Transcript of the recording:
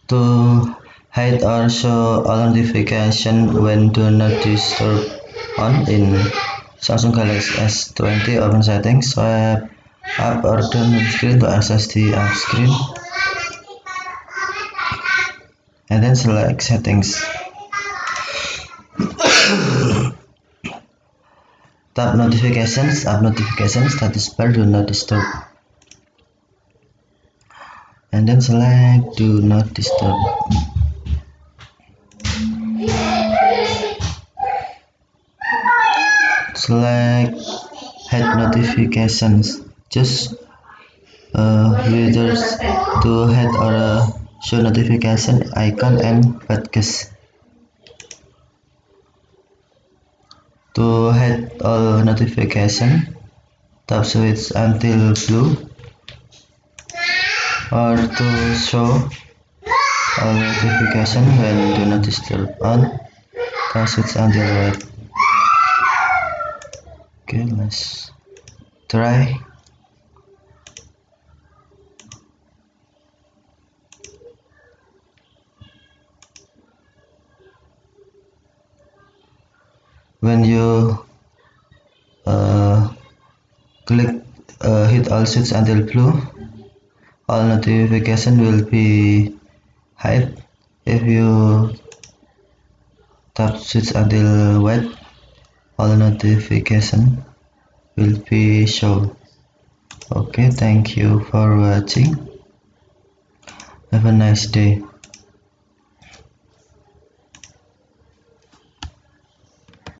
To hide or show all notification when do not disturb on in Samsung Galaxy S20, open settings, swipe up or down on screen to access the app screen, and then select settings. Tap notifications, app notifications, status bar, do not disturb, and then select do not disturb. Select hide notifications. Choose whether to hide or show notification icon and podcast. To hide all notification, tap switch until blue, or to show all notification when do not disturb on, tap switch until white. Okay, let's try. When you click hit all switch until blue, all notification will be hide. If you tap switch until white, all notification will be shown. Okay, thank you for watching. Have a nice day.